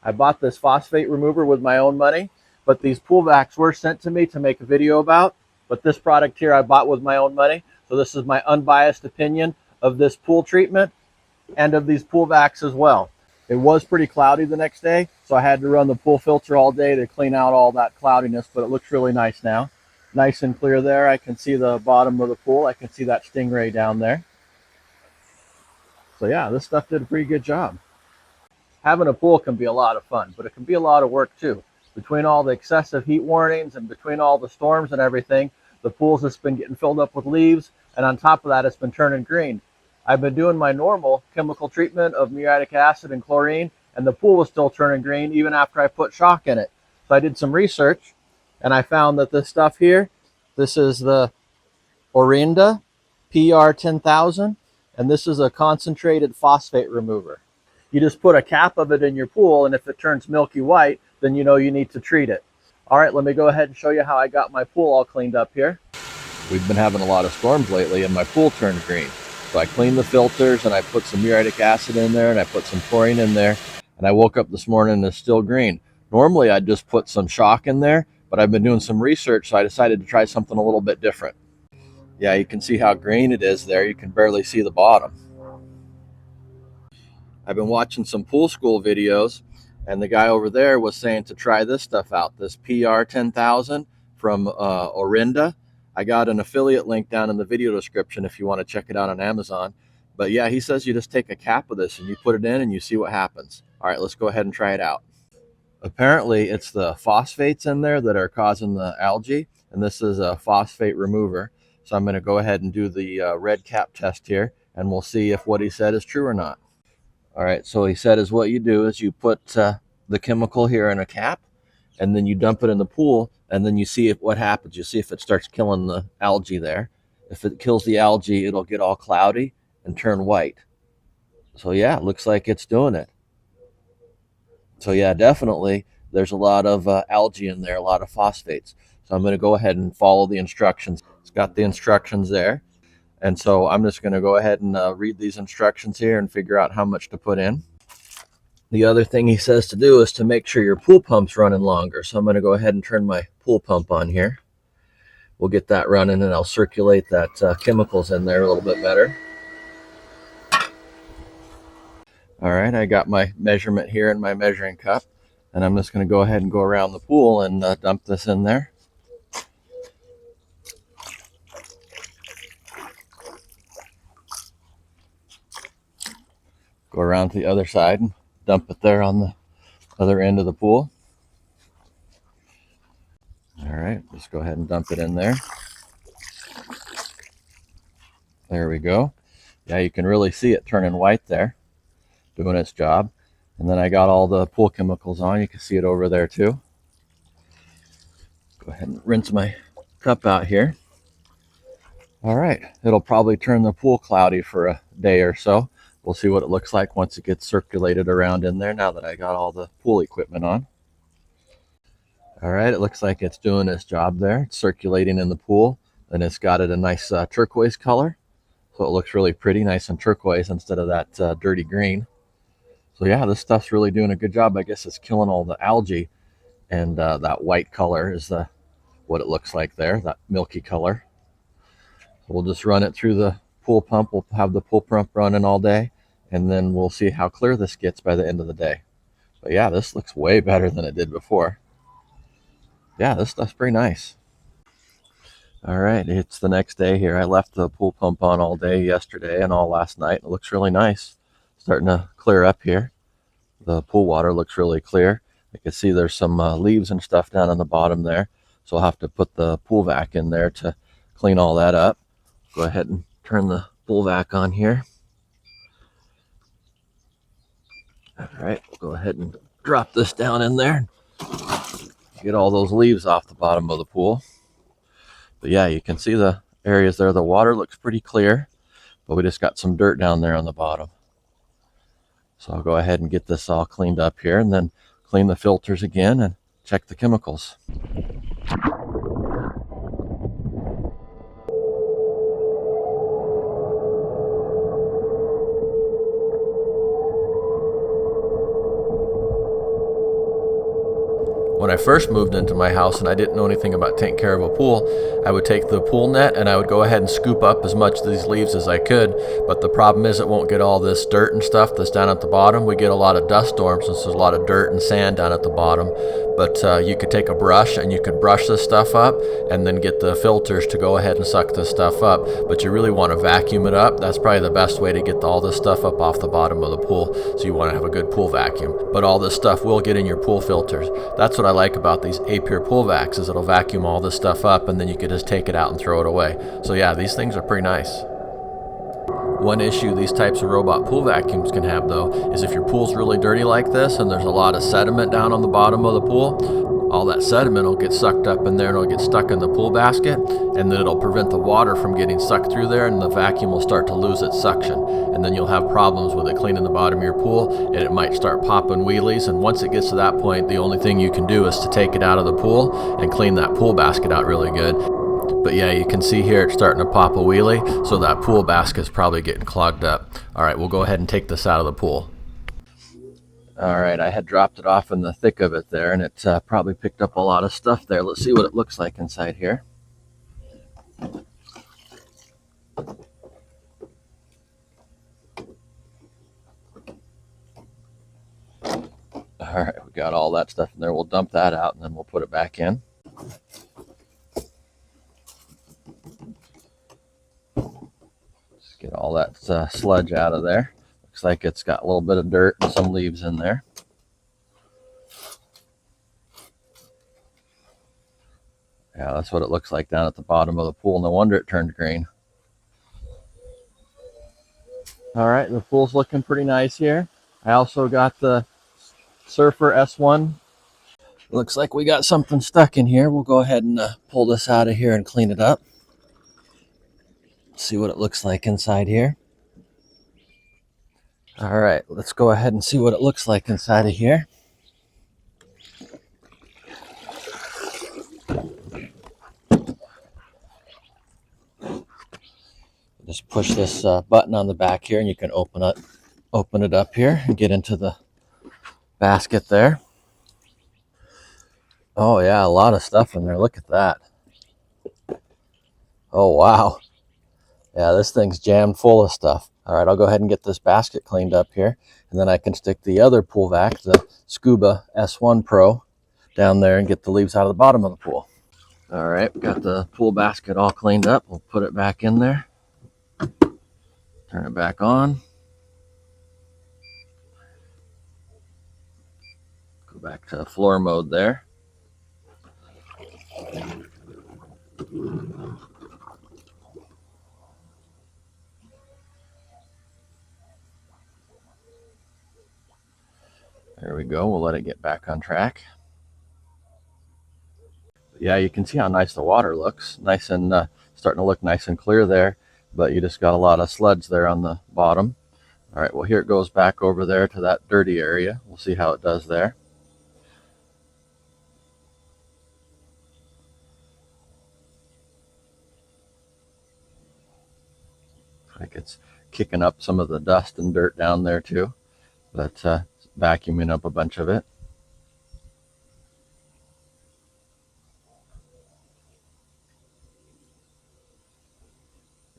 I bought this phosphate remover with my own money, but these pool vacs were sent to me to make a video about. But this product here I bought with my own money. So this is my unbiased opinion of this pool treatment and of these pool vacs as well. It was pretty cloudy the next day, so I had to run the pool filter all day to clean out all that cloudiness, but it looks really nice now. Nice and clear there. I can see the bottom of the pool. I can see that stingray down there. So yeah, this stuff did a pretty good job. Having a pool can be a lot of fun, but it can be a lot of work too. Between all the excessive heat warnings and between all the storms and everything, the pool's just been getting filled up with leaves, and on top of that, it's been turning green. I've been doing my normal chemical treatment of muriatic acid and chlorine, and the pool was still turning green even after I put shock in it. So I did some research, and I found that this stuff here, this is the Orenda PR-10000, and this is a concentrated phosphate remover. You just put a cap of it in your pool, and if it turns milky white, then you know you need to treat it. All right, let me go ahead and show you how I got my pool all cleaned up here. We've been having a lot of storms lately, and my pool turned green. So I cleaned the filters, and I put some muriatic acid in there, and I put some chlorine in there, and I woke up this morning and it's still green. Normally, I'd just put some shock in there, but I've been doing some research, so I decided to try something a little bit different. Yeah, you can see how green it is there. You can barely see the bottom. I've been watching some pool school videos, and the guy over there was saying to try this stuff out, this PR-10000 from Orenda. I got an affiliate link down in the video description if you want to check it out on Amazon. But yeah, he says you just take a cap of this and you put it in and you see what happens. All right, let's go ahead and try it out. Apparently, it's the phosphates in there that are causing the algae, and this is a phosphate remover. So I'm going to go ahead and do the red cap test here, and we'll see if what he said is true or not. All right, so he said is what you do is you put the chemical here in a cap, and then you dump it in the pool, and then you see what happens. You see if it starts killing the algae there. If it kills the algae, it'll get all cloudy and turn white. So yeah, it looks like it's doing it. So yeah, definitely there's a lot of algae in there, a lot of phosphates. So I'm going to go ahead and follow the instructions. It's got the instructions there. And so I'm just going to go ahead and read these instructions here and figure out how much to put in. The other thing he says to do is to make sure your pool pump's running longer. So I'm going to go ahead and turn my pool pump on here. We'll get that running, and I'll circulate that chemicals in there a little bit better. All right, I got my measurement here in my measuring cup, and I'm just going to go ahead and go around the pool and dump this in there. Go around to the other side and dump it there on the other end of the pool. All right, just go ahead and dump it in there. There we go. Yeah, you can really see it turning white there, doing its job. And then I got all the pool chemicals on. You can see it over there too. Go ahead and rinse my cup out here. All right, it'll probably turn the pool cloudy for a day or so. We'll see what it looks like once it gets circulated around in there now that I got all the pool equipment on. All right, it looks like it's doing its job there. It's circulating in the pool, and it's got it a nice turquoise color. So it looks really pretty, nice and turquoise instead of that dirty green. So yeah, this stuff's really doing a good job. I guess it's killing all the algae, and that white color is what it looks like there, that milky color. So we'll just run it through the pool pump. We'll have the pool pump running all day, and then we'll see how clear this gets by the end of the day. But yeah, this looks way better than it did before. Yeah, this stuff's pretty nice. All right, it's the next day here. I left the pool pump on all day yesterday and all last night. It looks really nice. Starting to clear up here. The pool water looks really clear. I can see there's some leaves and stuff down on the bottom there. So I'll have to put the pool vac in there to clean all that up. Go ahead and turn the pool vac on here. All right, we'll go ahead and drop this down in there. Get all those leaves off the bottom of the pool. But yeah, you can see the areas there. The water looks pretty clear, but we just got some dirt down there on the bottom. So I'll go ahead and get this all cleaned up here and then clean the filters again and check the chemicals. When I first moved into my house and I didn't know anything about taking care of a pool, I would take the pool net and I would go ahead and scoop up as much of these leaves as I could. But the problem is it won't get all this dirt and stuff that's down at the bottom. We get a lot of dust storms, and so there's a lot of dirt and sand down at the bottom. But you could take a brush and you could brush this stuff up and then get the filters to go ahead and suck this stuff up. But you really want to vacuum it up. That's probably the best way to get all this stuff up off the bottom of the pool. So you want to have a good pool vacuum. But all this stuff will get in your pool filters. That's what I like about these AIPER pool vacs, is it'll vacuum all this stuff up and then you can just take it out and throw it away. So yeah, these things are pretty nice. One issue these types of robot pool vacuums can have, though, is if your pool's really dirty like this and there's a lot of sediment down on the bottom of the pool, all that sediment will get sucked up in there and it'll get stuck in the pool basket, and then it'll prevent the water from getting sucked through there, and the vacuum will start to lose its suction, and then you'll have problems with it cleaning the bottom of your pool, and it might start popping wheelies. And once it gets to that point, the only thing you can do is to take it out of the pool and clean that pool basket out really good. But yeah, you can see here it's starting to pop a wheelie, so that pool basket's probably getting clogged up. All right, we'll go ahead and take this out of the pool. All right, I had dropped it off in the thick of it there, and it probably picked up a lot of stuff there. Let's see what it looks like inside here. All right, we got all that stuff in there. We'll dump that out and then we'll put it back in. Get all that sludge out of there. Looks like it's got a little bit of dirt and some leaves in there. Yeah, that's what it looks like down at the bottom of the pool. No wonder it turned green. All right, the pool's looking pretty nice here. I also got the Surfer S1. Looks like we got something stuck in here. We'll go ahead and pull this out of here and clean it up. See what it looks like inside here. All right, let's go ahead and see what it looks like inside of here. Just push this button on the back here and you can open it up here and get into the basket there. Oh yeah, a lot of stuff in there. Look at that. Oh wow. Yeah, this thing's jammed full of stuff. All right, I'll go ahead and get this basket cleaned up here, and then I can stick the other pool vac, the Scuba S1 Pro, down there and get the leaves out of the bottom of the pool. All right, got the pool basket all cleaned up. We'll put it back in there. Turn it back on. Go back to floor mode there. There we go. We'll let it get back on track. Yeah, you can see how nice the water looks. Nice and starting to look nice and clear there, but you just got a lot of sludge there on the bottom. All right, well, here it goes back over there to that dirty area. We'll see how it does there. Looks like it's kicking up some of the dust and dirt down there too, but vacuuming up a bunch of it.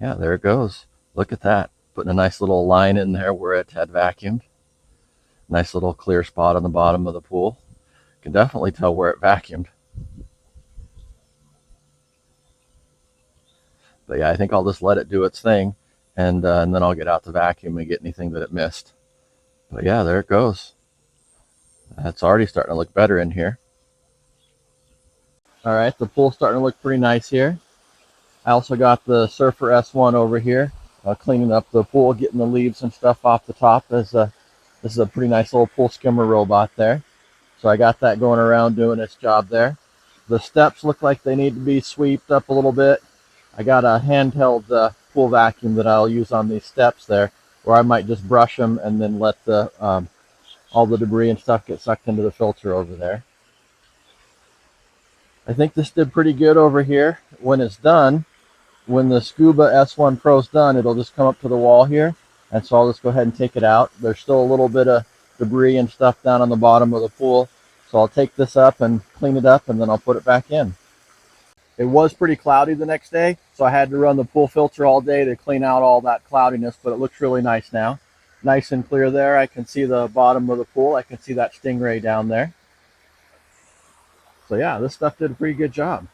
Yeah, there it goes. Look at that. Putting a nice little line in there where it had vacuumed. Nice little clear spot on the bottom of the pool. You can definitely tell where it vacuumed. But yeah, I think I'll just let it do its thing, and then I'll get out the vacuum and get anything that it missed. But yeah, there it goes. It's already starting to look better in here. All right, the pool's starting to look pretty nice here. I also got the Surfer S1 over here, cleaning up the pool, getting the leaves and stuff off the top. This is a pretty nice little pool skimmer robot there. So I got that going around doing its job there. The steps look like they need to be swept up a little bit. I got a handheld pool vacuum that I'll use on these steps there, where I might just brush them and then let the all the debris and stuff get sucked into the filter over there. I think this did pretty good over here. When it's done, when the Scuba S1 Pro is done, it'll just come up to the wall here, and so I'll just go ahead and take it out. There's still a little bit of debris and stuff down on the bottom of the pool, So I'll take this up and clean it up, and then I'll put it back in. It was pretty cloudy the next day, so I had to run the pool filter all day to clean out all that cloudiness, but it looks really nice now. Nice and clear there. I can see the bottom of the pool. I can see that stingray down there. So yeah, this stuff did a pretty good job.